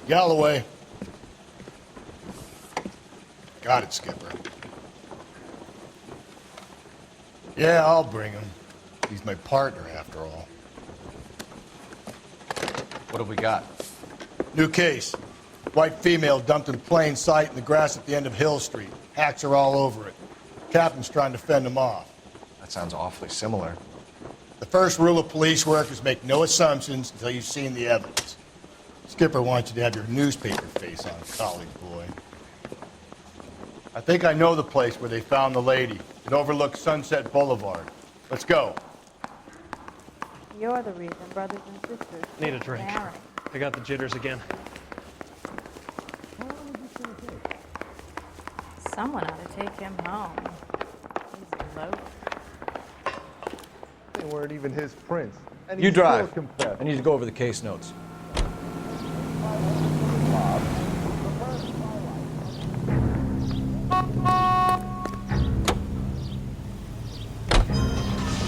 Galloway. Got it, Skipper. Yeah, I'll bring him. He's my partner, after all. What have we got? New case. White female dumped in plain sight in the grass at the end of Hill Street. Hacks are all over it. Captain's trying to fend him off. That sounds awfully similar. The first rule of police work is make no assumptions until you've seen the evidence. Skipper wants you to have your newspaper face on, college boy. I think I know the place where they found the lady. It overlooks Sunset Boulevard. Let's go. You're the reason brothers and sisters Need a drink. marry. I got the jitters again. Someone ought to take him home. He's low. They weren't even his prints. And You he still drive. confessed. I need to go over the case notes.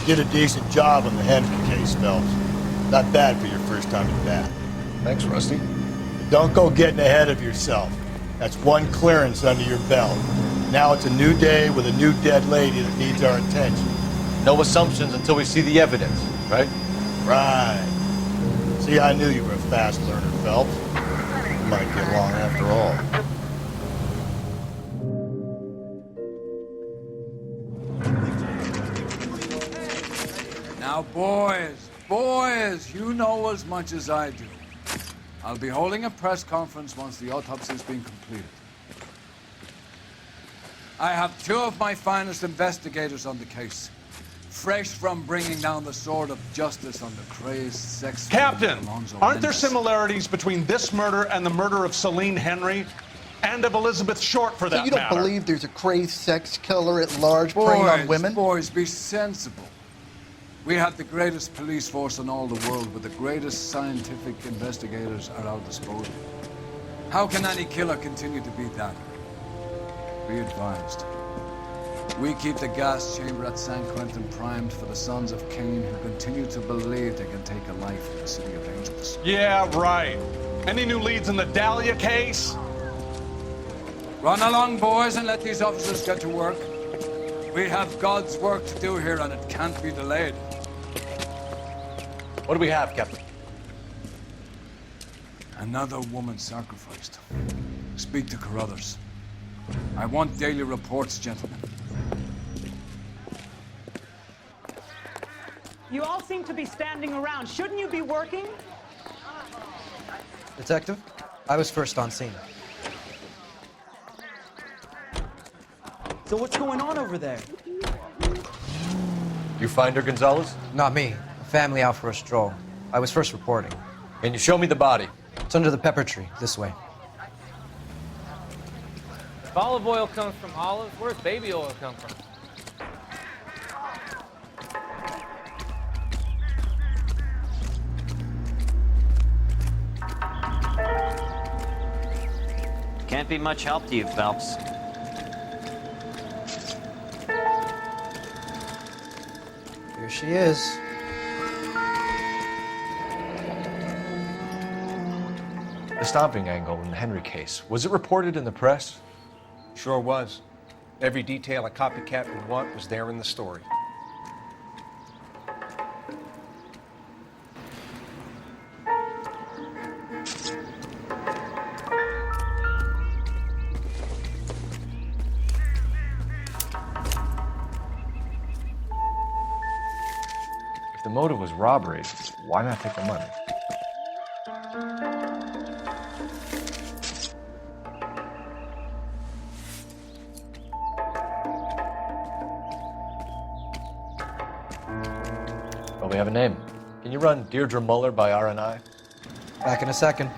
Did a decent job on the Henry case, Phelps. Not bad for your first time at bat. Thanks, Rusty. Don't go getting ahead of yourself. That's one clearance under your belt. Now it's a new day with a new dead lady that needs our attention. No assumptions until we see the evidence, right? Right. See, I knew you were a fast learner, Phelps. We might get along after all. Now, boys, you know as much as I do. I'll be holding a press conference once the autopsy's been completed. I have two of my finest investigators on the case, fresh from bringing down the sword of justice on the crazed sex... Captain, Alonzo aren't there Mendes. similarities between this murder and the murder of Celine Henry? And of Elizabeth Short, for that So you don't matter? believe there's a crazed sex killer at large preying on women? Boys, be sensible. We have the greatest police force in all the world, with the greatest scientific investigators at our disposal. How can any killer continue to be that? Be advised. We keep the gas chamber at San Quentin primed for the sons of Cain who continue to believe they can take a life in the city of angels. Yeah, right. Any new leads in the Dahlia case? Run along, boys, and let these officers get to work. We have God's work to do here, and it can't be delayed. What do we have, Captain? Another woman sacrificed. Speak to Carruthers. I want daily reports, gentlemen. You all seem to be standing around. Shouldn't you be working? Detective, I was first on scene. So what's going on over there? You find her, Gonzalez? Not me. A family out for a stroll. I was first reporting. Can you show me the body? It's under the pepper tree, this way. If olive oil comes from olives, where's baby oil come from? Can't be much help to you, Phelps. Here she is. The stomping angle in the Henry case. Was it reported in the press? Sure was. Every detail a copycat would want was there in the story. If the motive was robbery, why not take the money? Well, we have a name. Can you run Deirdre Muller by RNI? Back in a second.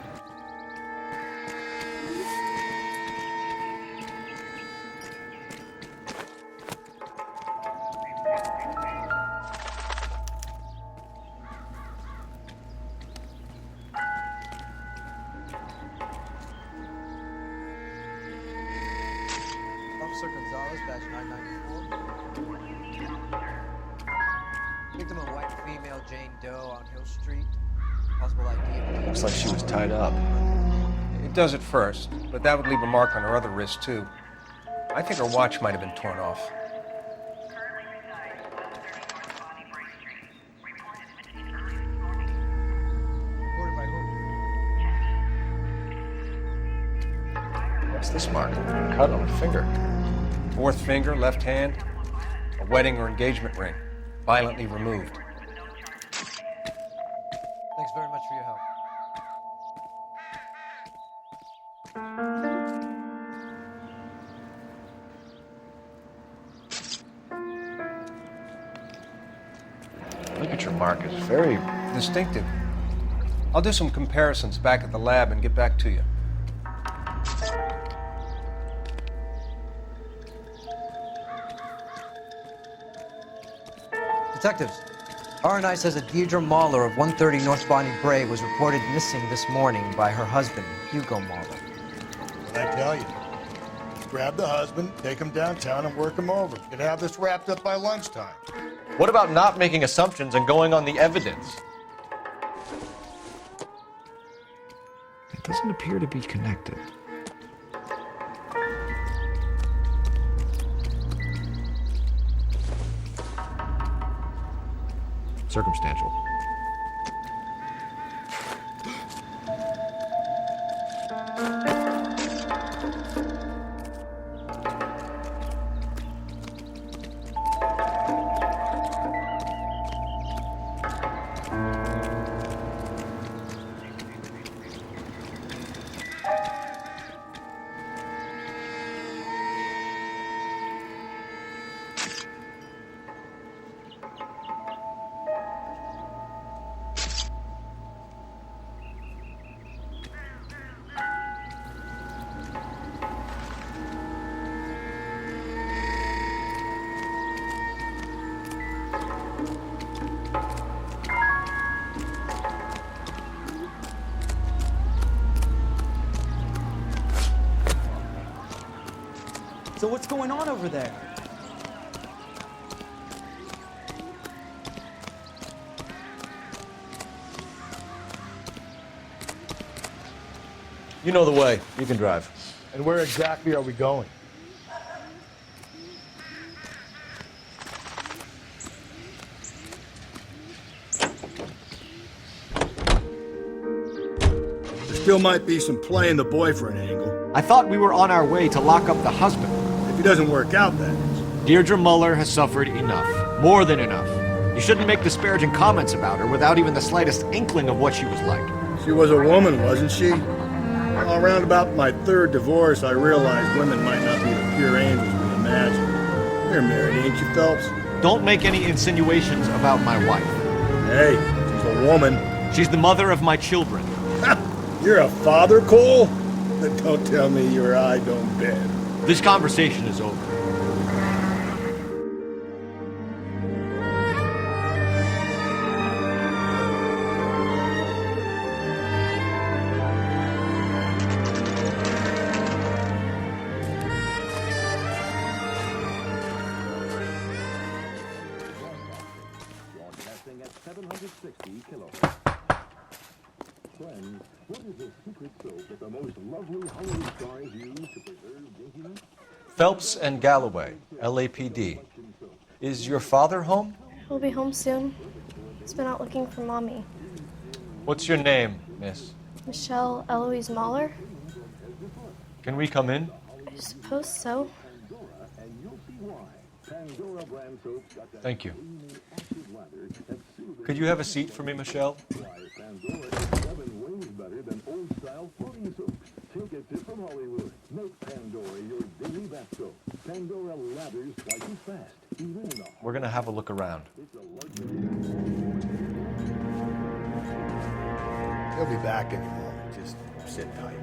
Officer Gonzalez, badge 994. Victim of white female Jane Doe on Hill Street. Possible ID. Looks like she was tied up. It does at first, but that would leave a mark on her other wrist, too. I think her watch might have been torn off. Reported by who? What's this mark? Cut on the finger. Fourth finger, left hand, a wedding or engagement ring, violently removed. Thanks very much for your help. Signature mark is very Distinctive. I'll do some comparisons back at the lab and get back to you. Detectives, RNI says that Deirdre Mahler of 130 North Bonnie Bray was reported missing this morning by her husband, Hugo Mahler. What'd I tell you? Grab the husband, take him downtown, and work him over. Could have this wrapped up by lunchtime. What about not making assumptions and going on the evidence? It doesn't appear to be connected. Circumstantial. So what's going on over there? You know the way. You can drive. And where exactly are we going? There still might be some playing the boyfriend angle. I thought we were on our way to lock up the husband. If he doesn't work out, that is. Deirdre Muller has suffered enough. More than enough. You shouldn't make disparaging comments about her without even the slightest inkling of what she was like. She was a woman, wasn't she? Well, around about my third divorce, I realized women might not be the pure angels we imagine. You're married, ain't you, Phelps? Don't make any insinuations about my wife. Hey, she's a woman. She's the mother of my children. You're a father, Cole? Then don't tell me your eye don't bend. This conversation is over. Broadcasting at 760 kilohertz. Friends, what is the secret soap that the most lovely Hollywood stars use to preserve daintiness? Phelps and Galloway, LAPD. Is your father home? He'll be home soon. He's been out looking for Mommy. What's your name, miss? Michelle Eloise Mahler? Can we come in? I suppose so. Thank you. Could you have a seat for me, Michelle? Take a tip from Hollywood. Make Pandora your daily bath soap. Pandora lathers twice as fast, even in the... We're gonna have a look around. It's a luxury. He'll be back any moment. Just sit tight.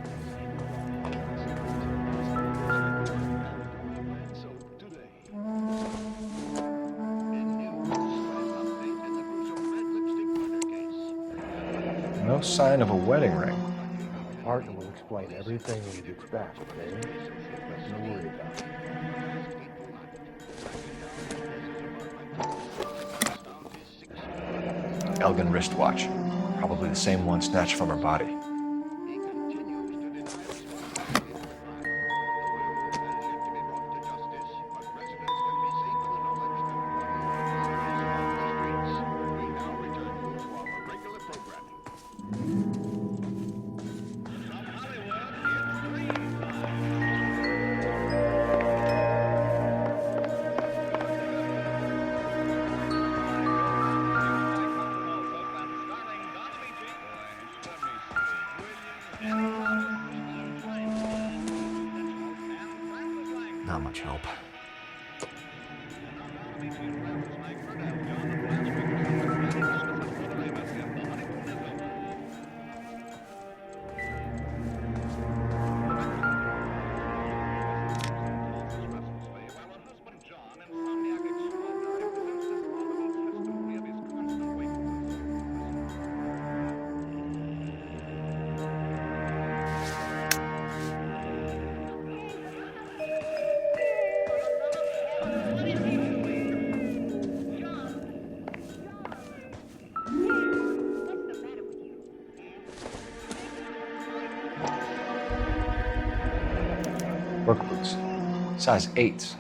No sign of a wedding ring. Partner will explain everything when he gets back, okay? Nothing to worry about. Elgin wristwatch. Probably the same one snatched from her body. Not much help. Work boots. Size 8.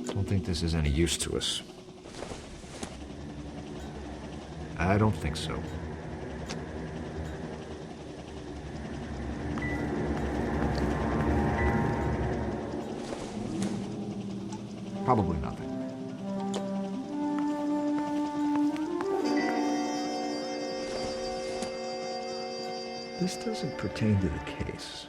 Don't think this is any use to us. I don't think so. Probably nothing. This doesn't pertain to the case.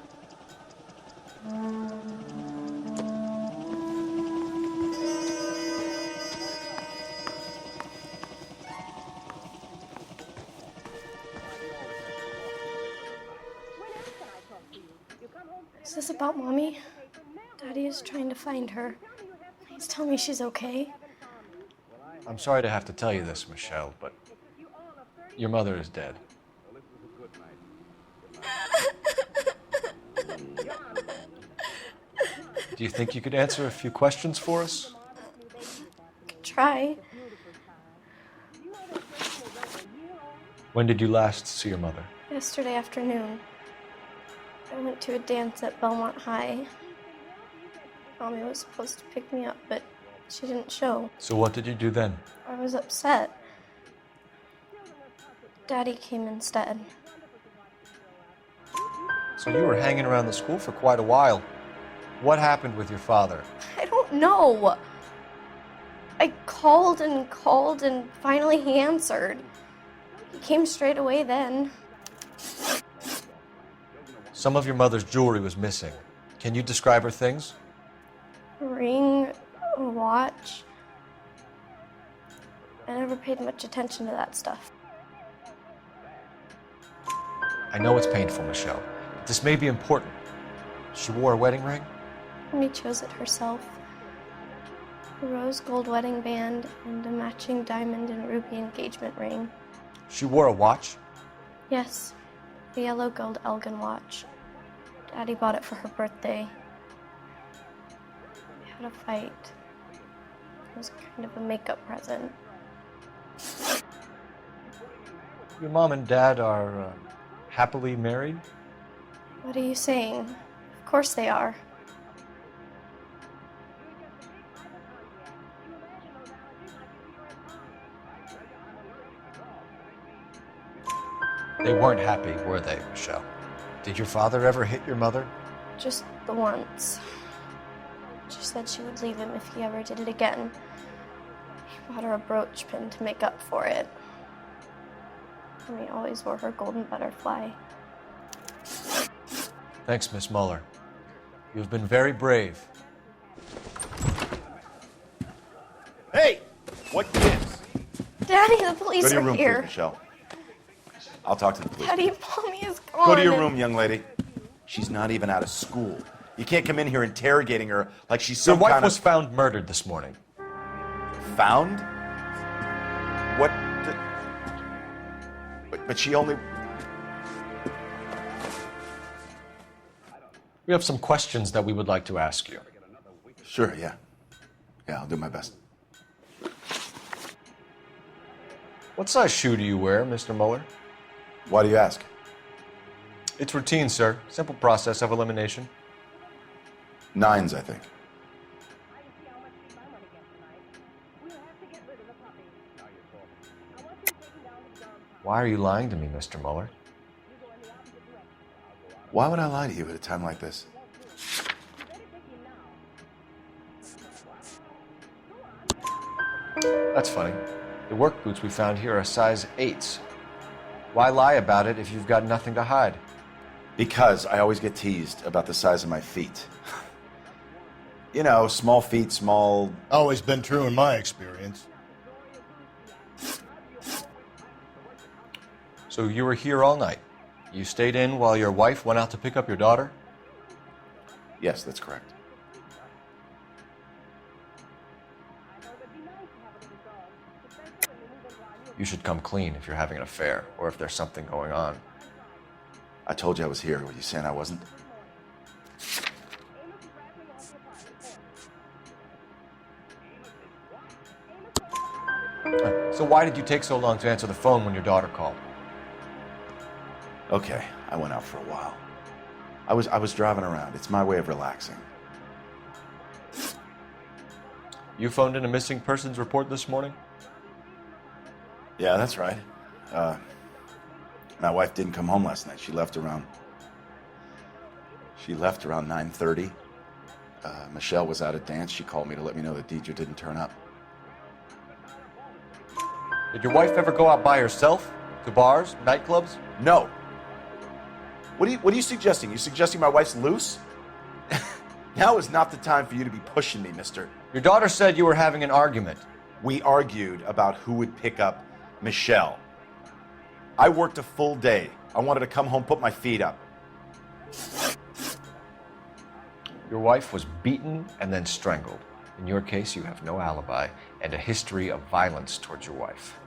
Is this about Mommy? Daddy is trying to find her. Please tell me she's okay. I'm sorry to have to tell you this, Michelle, but your mother is dead. Do you think you could answer a few questions for us? Try. When did you last see your mother? Yesterday afternoon. I went to a dance at Belmont High. Mommy was supposed to pick me up, but she didn't show. So what did you do then? I was upset. Daddy came instead. So you were hanging around the school for quite a while. What happened with your father? I don't know. I called and finally he answered. He came straight away then. Some of your mother's jewelry was missing. Can you describe her things? A ring, a watch. I never paid much attention to that stuff. I know it's painful, Michelle, but this may be important. She wore a wedding ring? Mommy chose it herself. A rose gold wedding band and a matching diamond and ruby engagement ring. She wore a watch? Yes, a yellow gold Elgin watch. Daddy bought it for her birthday. We had a fight. It was kind of a makeup present. Your mom and dad are happily married? What are you saying? Of course they are. They weren't happy, were they, Michelle? Did your father ever hit your mother? Just the once. She said she would leave him if he ever did it again. He bought her a brooch pin to make up for it. And he always wore her golden butterfly. Thanks, Miss Muller. You've been very brave. Hey! What gives? Daddy, the police Go to your are room, here. please, Michelle. I'll talk to the police. Daddy, Mommy is gone. Go to your room, young lady. She's not even out of school. You can't come in here interrogating her like she's Your some wife kind was of... found murdered this morning. Found? What the... But she only... We have some questions that we would like to ask you. Sure, yeah. Yeah, I'll do my best. What size shoe do you wear, Mr. Muller? Why do you ask? It's routine, sir. Simple process of elimination. 9s, I think. Why are you lying to me, Mr. Muller? Why would I lie to you at a time like this? That's funny. The work boots we found here are size 8s. Why lie about it if you've got nothing to hide? Because I always get teased about the size of my feet. You know, small feet, small... Always been true in my experience. So you were here all night. You stayed in while your wife went out to pick up your daughter? Yes, that's correct. You should come clean if you're having an affair or if there's something going on. I told you I was here. Were you saying I wasn't? So why did you take so long to answer the phone when your daughter called? Okay, I went out for a while. I was driving around. It's my way of relaxing. You phoned in a missing persons report this morning? Yeah, that's right. My wife didn't come home last night. She left around 9:30. Michelle was out at dance. She called me to let me know that Deidre didn't turn up. Did your wife ever go out by herself? To bars, nightclubs? No. What are you suggesting? You suggesting my wife's loose? Now is not the time for you to be pushing me, mister. Your daughter said you were having an argument. We argued about who would pick up Michelle. I worked a full day. I wanted to come home, put my feet up. Your wife was beaten and then strangled. In your case, you have no alibi and a history of violence towards your wife.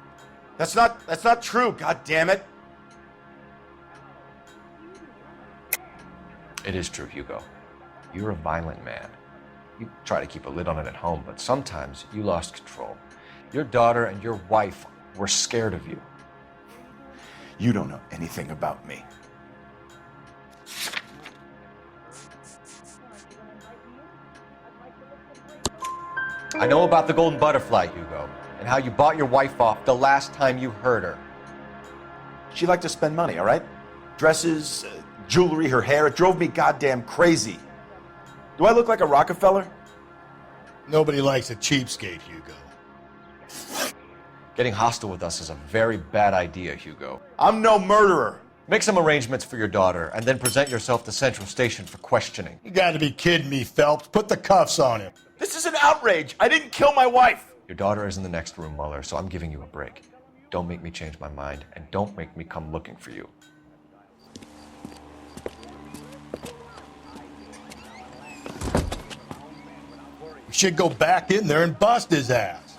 That's not true, god damn it. It is true, Hugo. You're a violent man. You try to keep a lid on it at home, but sometimes you lost control. Your daughter and your wife were scared of you. You don't know anything about me. I know about the golden butterfly, Hugo, and how you bought your wife off the last time you heard her. She liked to spend money, all right? Dresses, jewelry, her hair. It drove me goddamn crazy. Do I look like a Rockefeller? Nobody likes a cheapskate, Hugo. Getting hostile with us is a very bad idea, Hugo. I'm no murderer. Make some arrangements for your daughter, and then present yourself to Central Station for questioning. You gotta be kidding me, Phelps. Put the cuffs on him. This is an outrage. I didn't kill my wife. Your daughter is in the next room, Muller, so I'm giving you a break. Don't make me change my mind, and don't make me come looking for you. You should go back in there and bust his ass.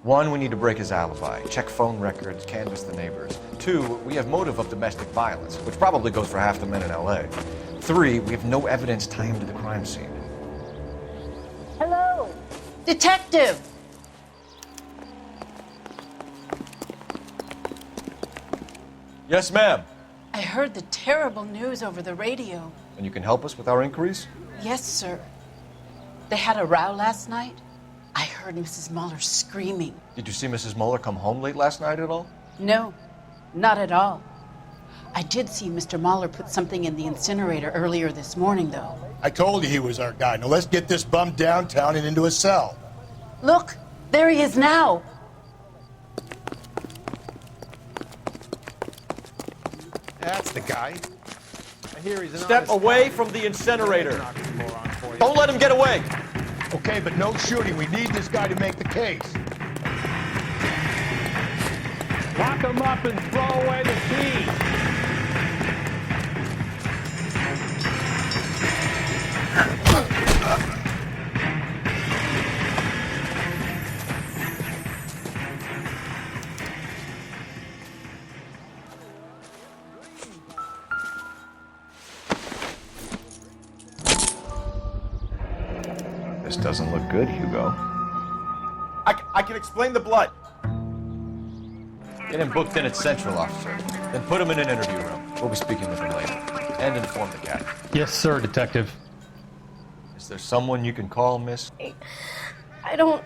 1, we need to break his alibi, check phone records, canvass the neighbors. 2, we have motive of domestic violence, which probably goes for half the men in LA. 3, we have no evidence tying him to the crime scene. Hello, detective. Yes, ma'am. I heard the terrible news over the radio. And you can help us with our inquiries? Yes, sir. They had a row last night. I heard Mrs. Muller screaming. Did you see Mrs. Muller come home late last night at all? No, not at all. I did see Mr. Mahler put something in the incinerator earlier this morning, though. I told you he was our guy. Now let's get this bum downtown and into a cell. Look, there he is now. That's the guy. I hear he's an Step honest away guy. from the incinerator. Don't let him get away. Okay, but no shooting. We need this guy to make the case. Lock him up and throw away the key. This doesn't look good, Hugo. I can explain the blood. Get him booked in at Central, officer. Then put him in an interview room. We'll be speaking with him later. And inform the captain. Yes, sir, detective. Is there someone you can call, miss? I don't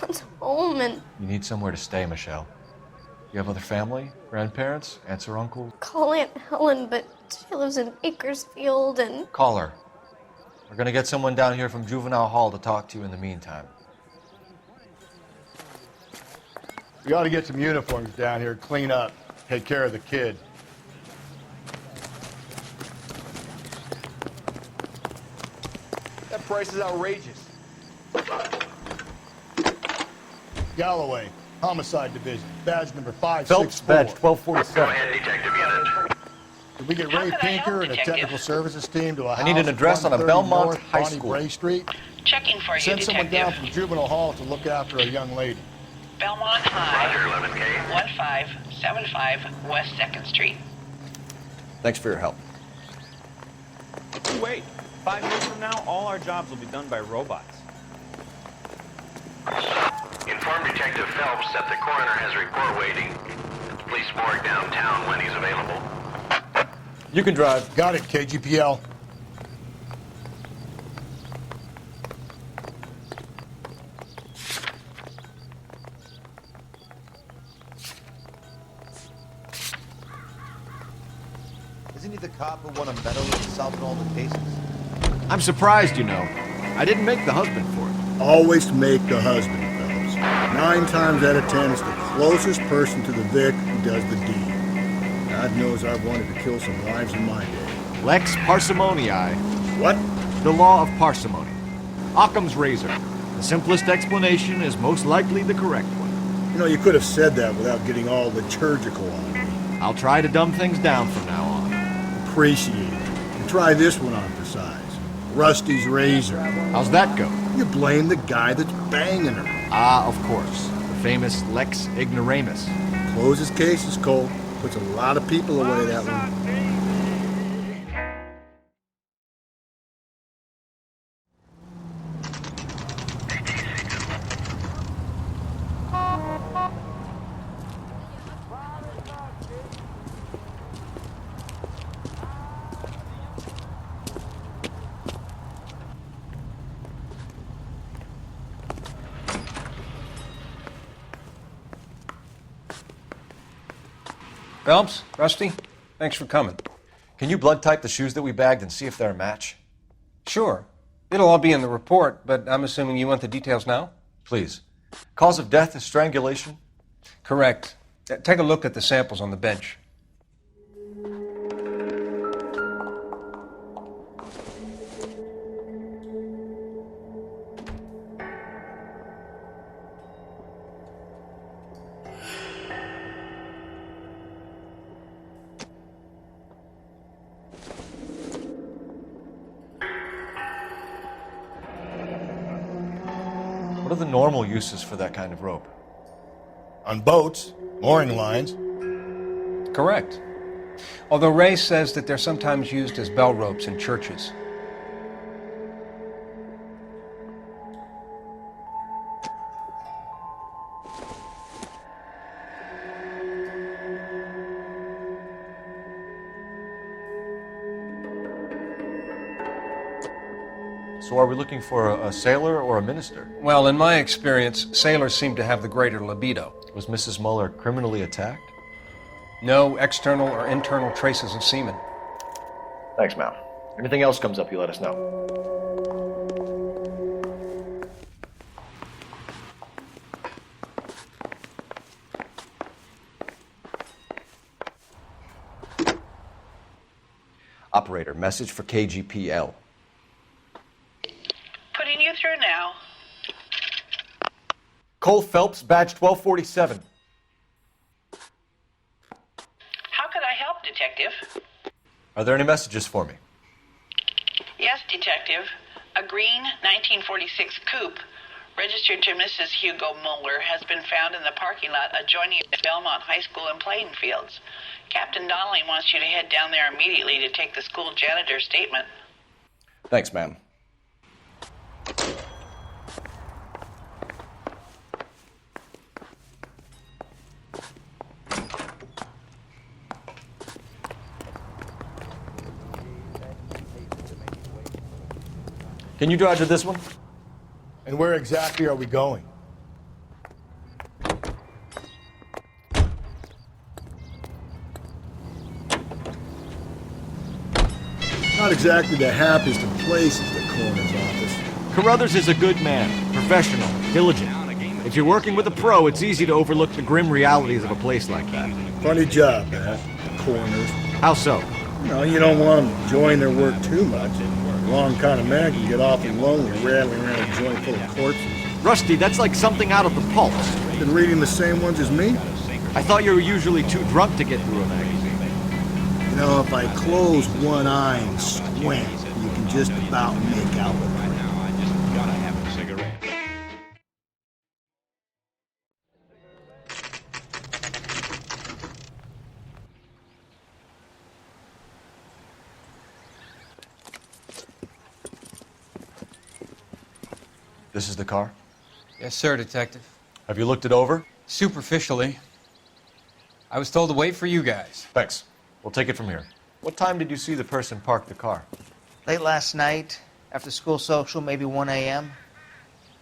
want home, and You need somewhere to stay, Michelle. You have other family? Grandparents? Aunts or uncles? call Aunt Helen, but she lives in Bakersfield, and Call her. We're gonna get someone down here from Juvenile Hall to talk to you in the meantime. We ought to get some uniforms down here, clean up, take care of the kid. That price is outrageous. Galloway, Homicide Division, badge number Phelps, 564. badge 1247. Detective unit. Did we get Ray Pinker and a technical services team to a house? I need an address on a 130 Belmont North High Bonnie School. Bray Street. Checking for you, Send someone down from Juvenile Hall to look after a young lady. Belmont High. Roger, 11K. 1575 West 2nd Street. Thanks for your help. Wait, 5 minutes from now, all our jobs will be done by robots. Inform Detective Phelps that the coroner has a report waiting at the police morgue downtown when he's available. You can drive. Got it, KGPL. Isn't he the cop who won a medal and solved all the cases? I'm surprised, you know. I didn't make the husband for it. Always make the husband, fellas. 9 times out of 10, it's the closest person to the Vic who does the deed. God knows I've wanted to kill some wives in my day. Lex parsimoniae. What? The law of parsimony. Occam's razor. The simplest explanation is most likely the correct one. You know, you could have said that without getting all liturgical on me. I'll try to dumb things down from now on. Appreciate it. And try this one on for size. Rusty's razor. How's that go? You blame the guy that's banging her. Ah, of course. The famous Lex ignoramus. Closes cases, Cole. Puts a lot of people away, that one. Phelps, Rusty, thanks for coming. Can you blood type the shoes that we bagged and see if they're a match? Sure. It'll all be in the report, but I'm assuming you want the details now? Please. Cause of death is strangulation? Correct. Take a look at the samples on the bench. What are the normal uses for that kind of rope? On boats, mooring lines. Correct. Although Ray says that they're sometimes used as bell ropes in churches. So are we looking for a sailor or a minister? Well, in my experience, sailors seem to have the greater libido. Was Mrs. Muller criminally attacked? No external or internal traces of semen. Thanks, Mal. Anything else comes up, you let us know. Operator, message for KGPL. Putting you through now. Cole Phelps, badge 1247. How could I help, Detective? Are there any messages for me? Yes, Detective. A green 1946 coupe, registered to Mrs. Hugo Mueller, has been found in the parking lot adjoining the Belmont High School and playing fields. Captain Donnelly wants you to head down there immediately to take the school janitor's statement. Thanks, ma'am. Can you drive to this one? And where exactly are we going? Not exactly the happiest of places, the coroner's office. Carruthers is a good man, professional, diligent. If you're working with a pro, it's easy to overlook the grim realities of a place like that. Funny job, that. Coroners. How so? You don't want them enjoying their work too much. The wrong kind of man can get awfully lonely rattling around a joint full of corpses. Rusty, that's like something out of the Pulse. Been reading the same ones as me? I thought you were usually too drunk to get through a magazine. If I close one eye and squint, you can just about make out what I'm reading. I just gotta have a cigarette. This is the car? Yes, sir, Detective. Have you looked it over? Superficially. I was told to wait for you guys. Thanks. We'll take it from here. What time did you see the person park the car? Late last night, after school social, maybe 1 a.m.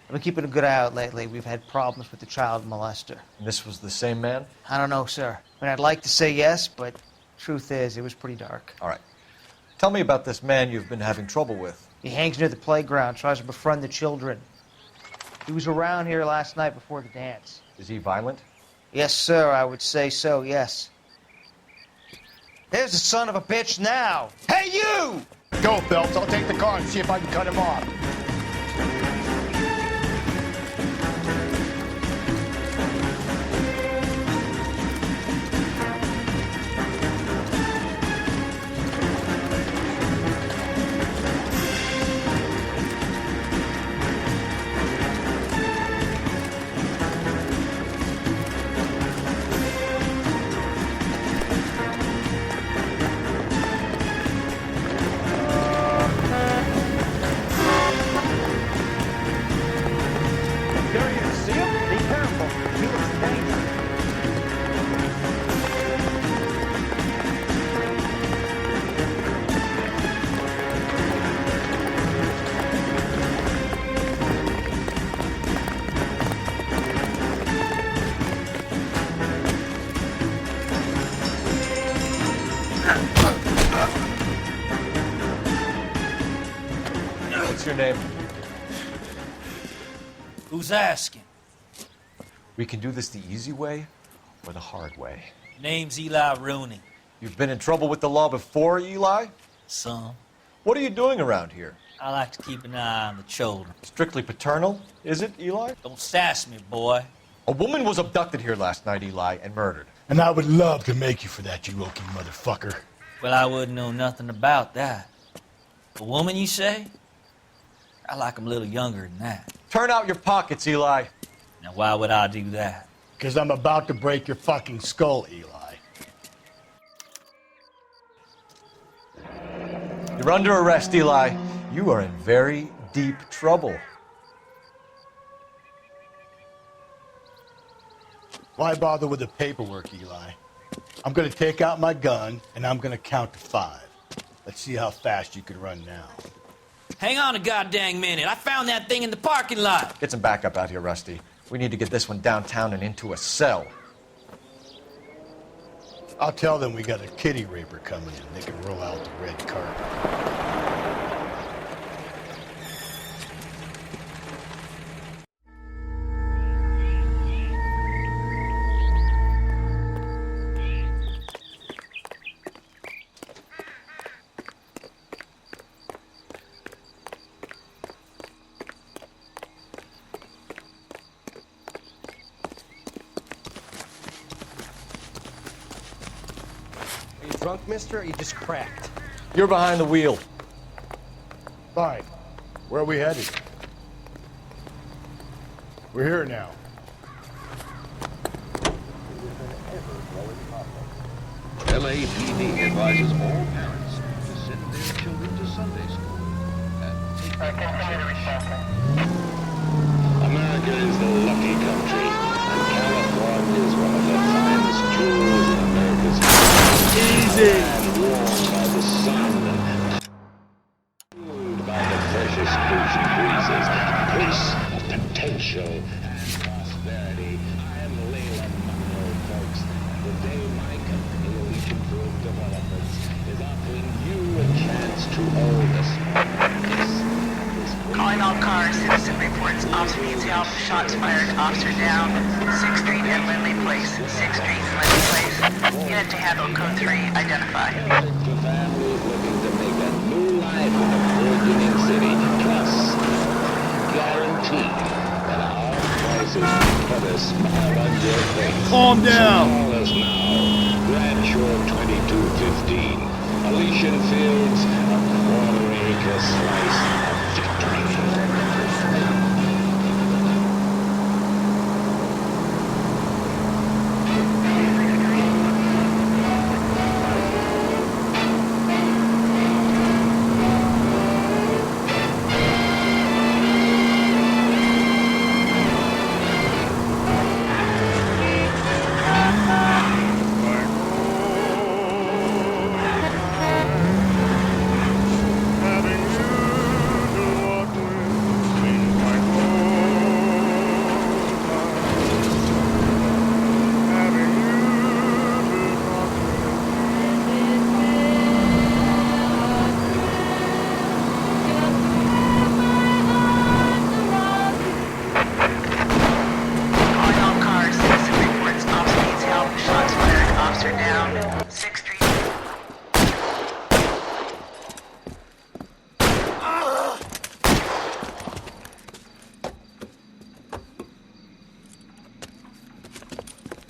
I've been keeping a good eye out lately. We've had problems with the child molester. And this was the same man? I don't know, sir. I mean, I'd like to say yes, but truth is, it was pretty dark. All right. Tell me about this man you've been having trouble with. He hangs near the playground, tries to befriend the children. He was around here last night before the dance. Is he violent? Yes, sir, I would say so, yes. There's the son of a bitch now. Hey, you! Go, Phelps. I'll take the car and see if I can cut him off. What's your name? Who's asking? We can do this the easy way or the hard way. Name's Eli Rooney. You've been in trouble with the law before, Eli? Some. What are you doing around here? I like to keep an eye on the children. Strictly paternal, is it, Eli? Don't sass me, boy. A woman was abducted here last night, Eli, and murdered. And I would love to make you for that, you rookie motherfucker. Well, I wouldn't know nothing about that. A woman, you say? I like 'em a little younger than that. Turn out your pockets, Eli. Now, why would I do that? Because I'm about to break your fucking skull, Eli. You're under arrest, Eli. You are in very deep trouble. Why bother with the paperwork, Eli? I'm going to take out my gun, and I'm going to count to 5. Let's see how fast you can run now. Hang on a goddamn minute. I found that thing in the parking lot. Get some backup out here, Rusty. We need to get this one downtown and into a cell. I'll tell them we got a kitty raper coming in. They can roll out the red carpet. Drunk, mister, or you just cracked? You're behind the wheel. Fine. Where are we headed? We're here now. LAPD advises all parents to send their children to Sunday school. America is the lucky country, and California is one of the finest jewels in America's easy. And warmed by the sun, cooled by the freshest ocean breezes, a place of potential and prosperity. I am Leland Monroe, folks. The day my company, Elite Improved Developments, is offering you a chance to own a small piece. Calling all cars, citizen reports, officer needs help, shots fired, officer down, 6th Street and Lindley Place, 6th Street and Lindley Place, unit to handle code 3, identify. To families looking to make a new life in a burgeoning city, plus guarantee that our prices put a smile on your face. Calm down. Call us now. Grand Shore 2215, Elysian Fields, a quarter-acre slice of victory.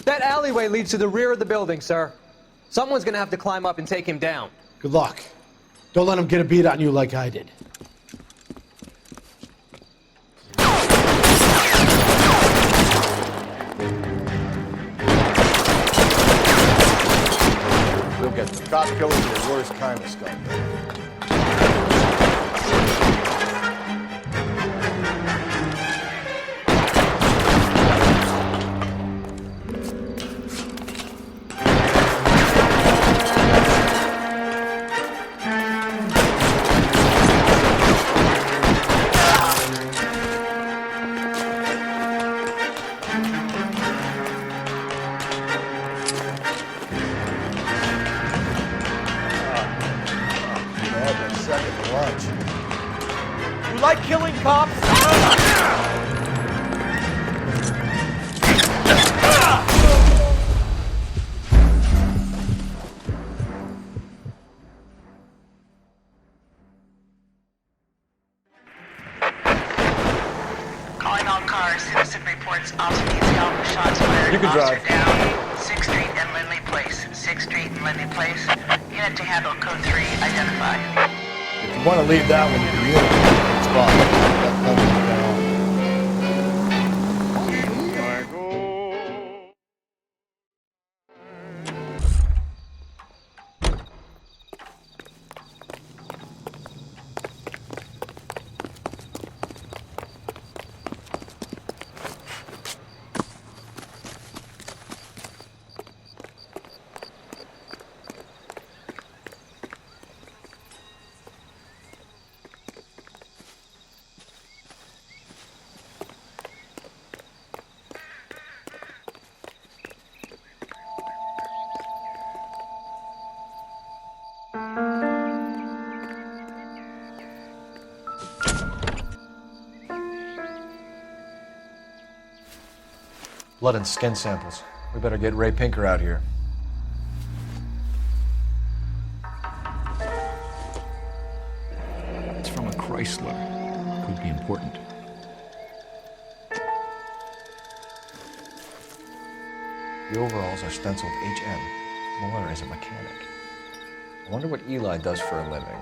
That alleyway leads to the rear of the building, sir. Someone's gonna have to climb up and take him down. Good luck. Don't let him get a beat on you like I did. We'll get the cop killers are the worst kind of scumbag. You like killing cops? Calling all cars, citizen reports, officer needs help, shots fired, You can officer drive. down, 6th Street and Lindley Place, 6th Street and Lindley Place, unit to handle code 3, identify. If you want to leave that one to the unit, it's fine. That's nothing to go on. Blood and skin samples. We better get Ray Pinker out here. It's from a Chrysler. Could be important. The overalls are stenciled HM. Muller is a mechanic. I wonder what Eli does for a living.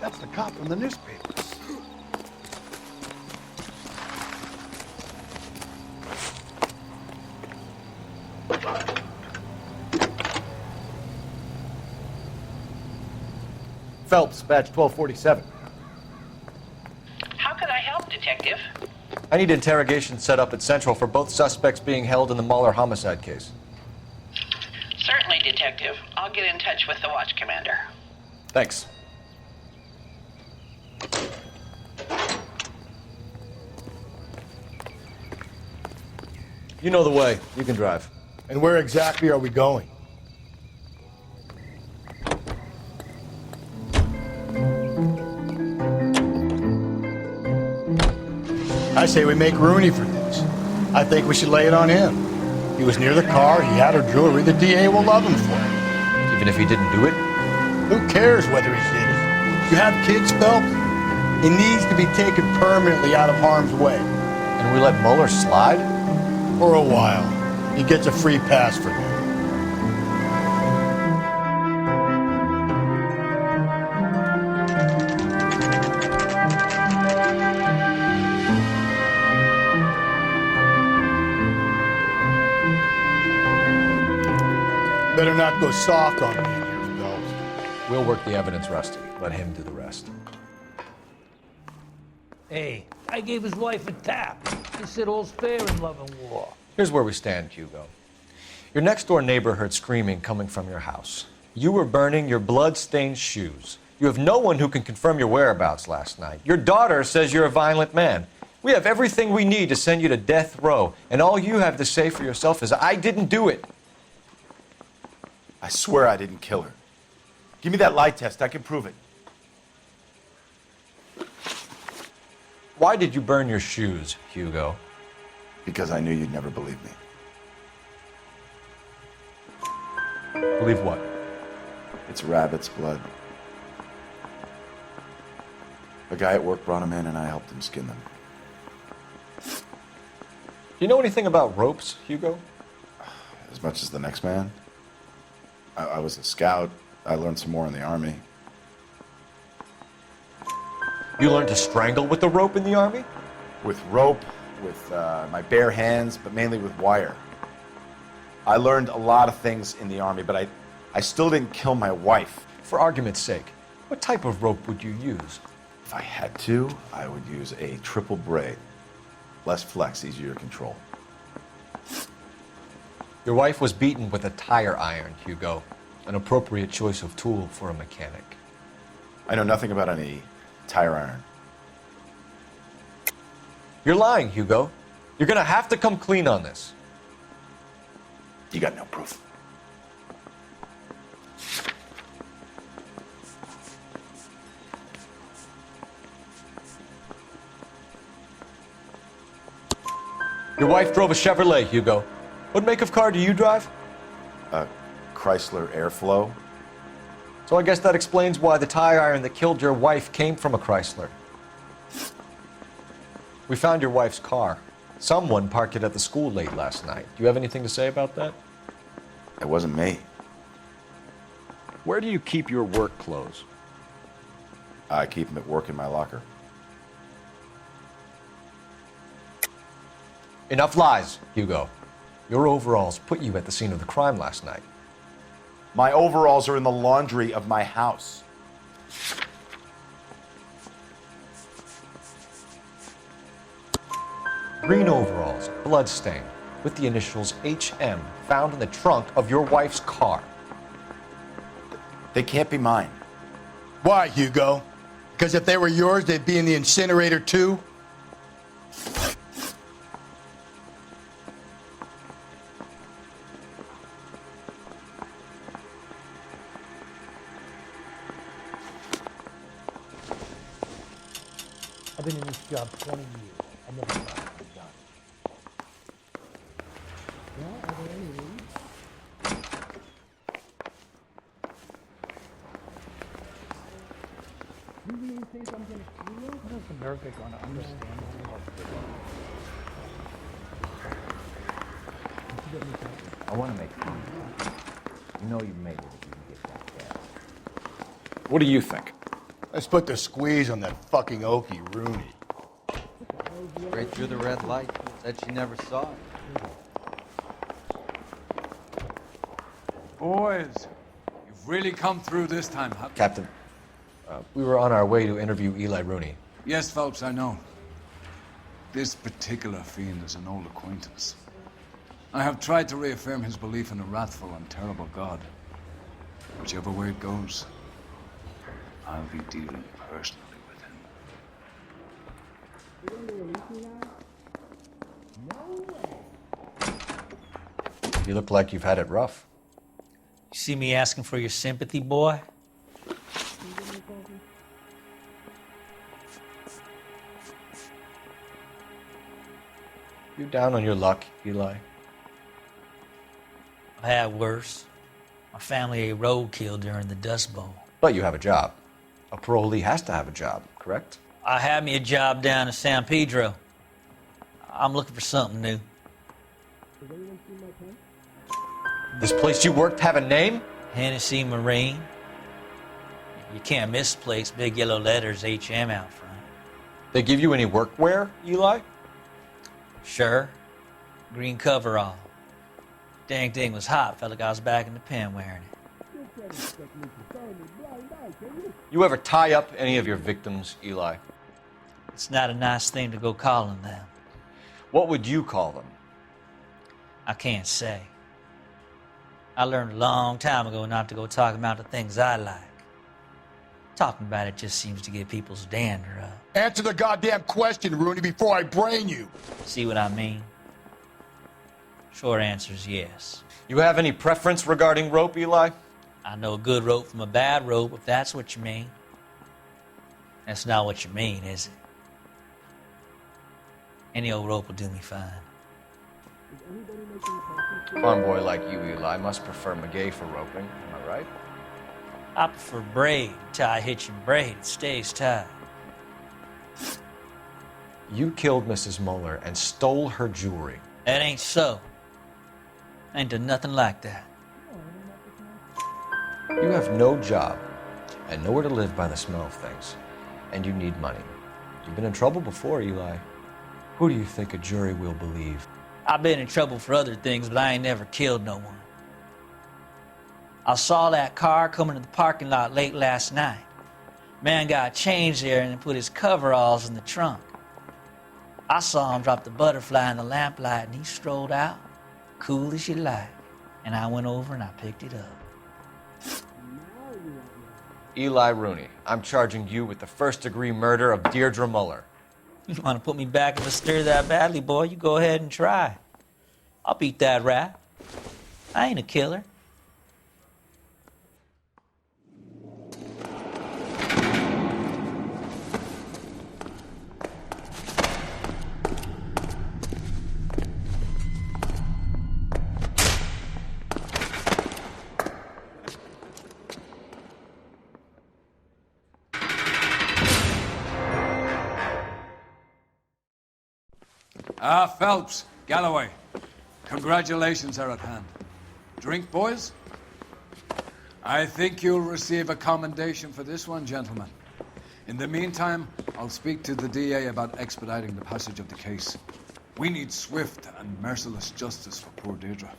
That's the cop from the newspaper. Phelps, badge 1247. How could I help, Detective? I need interrogation set up at Central for both suspects being held in the Muller homicide case. Certainly, Detective. I'll get in touch with the watch commander. Thanks. You know the way. You can drive. And where exactly are we going? I say we make Rooney for this. I think we should lay it on him. He was near the car, he had her jewelry, the DA will love him for it. Even if he didn't do it? Who cares whether he did it? You have kids, Phelps? He needs to be taken permanently out of harm's way. And we let Muller slide? For a while. He gets a free pass for that. Better not go soft on me here, Phelps. We'll work the evidence, Rusty. Let him do the rest. Hey, I gave his wife a tap. I said all's fair in love and war. Here's where we stand, Hugo. Your next-door neighbor heard screaming coming from your house. You were burning your blood-stained shoes. You have no one who can confirm your whereabouts last night. Your daughter says you're a violent man. We have everything we need to send you to death row, and all you have to say for yourself is, I didn't do it. I swear I didn't kill her. Give me that lie test. I can prove it. Why did you burn your shoes, Hugo? Because I knew you'd never believe me. Believe what? It's rabbit's blood. A guy at work brought them in and I helped him skin them. Do you know anything about ropes, Hugo? As much as the next man. I was a scout. I learned some more in the Army. You learned to strangle with the rope in the Army? With rope, with my bare hands, but mainly with wire. I learned a lot of things in the Army, but I still didn't kill my wife. For argument's sake, what type of rope would you use? If I had to, I would use a triple braid. Less flex, easier to control. Your wife was beaten with a tire iron, Hugo. An appropriate choice of tool for a mechanic. I know nothing about any tire iron. You're lying, Hugo. You're gonna have to come clean on this. You got no proof. Your wife drove a Chevrolet, Hugo. What make of car do you drive? A Chrysler Airflow. So I guess that explains why the tire iron that killed your wife came from a Chrysler. We found your wife's car. Someone parked it at the school late last night. Do you have anything to say about that? It wasn't me. Where do you keep your work clothes? I keep them at work in my locker. Enough lies, Hugo. Your overalls put you at the scene of the crime last night. My overalls are in the laundry of my house. Green overalls, bloodstained, with the initials HM found in the trunk of your wife's car. They can't be mine. Why, Hugo? Because if they were yours, they'd be in the incinerator too? I've been in this job 20 years. I never thought it was done. Well, are there any leads? You really think I'm going to screw up? How is America going to understand this? I want to make fun. You know you made it if you can get that gas. What do you think? Let's put the squeeze on that fucking Okie Rooney. Straight through the red light. Said she never saw it. Boys, you've really come through this time, haven't you? Captain, we were on our way to interview Eli Rooney. Yes, Phelps, I know. This particular fiend is an old acquaintance. I have tried to reaffirm his belief in a wrathful and terrible God. Whichever way it goes, I'll be dealing personally with him. You look like you've had it rough. You see me asking for your sympathy, boy? You down on your luck, Eli? I've had worse. My family ate roadkill during the Dust Bowl. But you have a job. A parolee has to have a job, correct? I had me a job down in San Pedro. I'm looking for something new. This place you worked have a name? Hennessy Marine. You can't miss the place. Big yellow letters, HM out front. They give you any workwear, Eli? Sure. Green coverall. Dang thing was hot. Felt like I was back in the pen wearing it. You ever tie up any of your victims, Eli? It's not a nice thing to go calling them. What would you call them? I can't say. I learned a long time ago not to go talking about the things I like. Talking about it just seems to get people's dander up. Answer the goddamn question, Rooney, before I brain you. See what I mean? Short answer is yes. You have any preference regarding rope, Eli? I know a good rope from a bad rope, if that's what you mean. That's not what you mean, is it? Any old rope will do me fine. A farm boy like you, Eli, must prefer McGay for roping. Am I right? I prefer braid. Tie, hitch, and braid. It stays tied. You killed Mrs. Muller and stole her jewelry. That ain't so. I ain't done nothing like that. You have no job and nowhere to live by the smell of things. And you need money. You've been in trouble before, Eli. Who do you think a jury will believe? I've been in trouble for other things, but I ain't never killed no one. I saw that car coming to the parking lot late last night. Man got changed there and put his coveralls in the trunk. I saw him drop the butterfly in the lamplight and he strolled out, cool as you like. And I went over and I picked it up. Eli Rooney, I'm charging you with the first-degree murder of Deirdre Muller. You want to put me back in the stir that badly, boy? You go ahead and try. I'll beat that rap. I ain't a killer. Phelps, Galloway, congratulations are at hand. Drink, boys? I think you'll receive a commendation for this one, gentlemen. In the meantime, I'll speak to the DA about expediting the passage of the case. We need swift and merciless justice for poor Deirdre.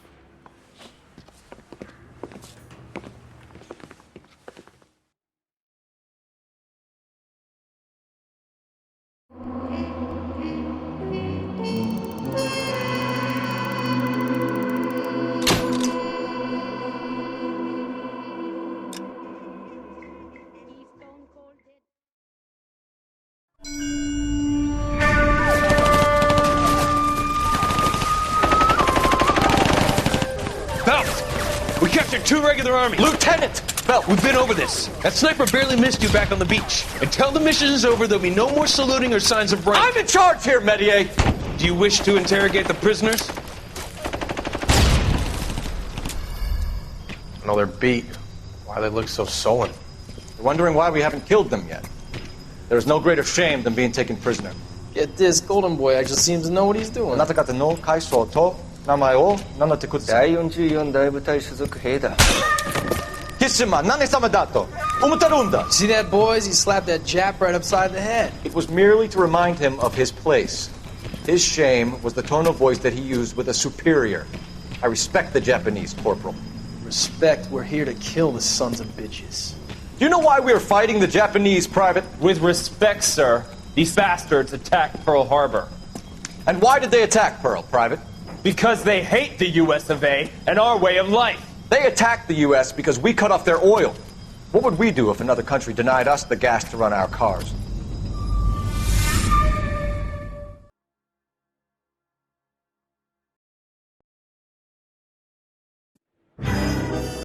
2 regular army. Lieutenant! Phelps! We've been over this. That sniper barely missed you back on the beach. Until the mission is over, there'll be no more saluting or signs of rank. I'm in charge here, Medier! Do you wish to interrogate the prisoners? No, they're beat. Why they look so sullen? You're wondering why we haven't killed them yet. There's no greater shame than being taken prisoner. Get this, Golden Boy actually seems to know what he's doing. あなた方の階層と名前を名乗ってください。第44大部隊所属兵だ。キスマ何様だと思ってるんだ。 See that, boys? He slapped that Jap right upside the head. It was merely to remind him of his place. His shame was the tone of voice that he used with a superior. I respect the Japanese, Corporal. Respect, we're here to kill the sons of bitches. Do you know why we are fighting the Japanese, Private? With respect, sir, these bastards attacked Pearl Harbor. And why did they attack Pearl, Private? Because they hate the US of A and our way of life. They attacked the U.S. because we cut off their oil. What would we do if another country denied us the gas to run our cars?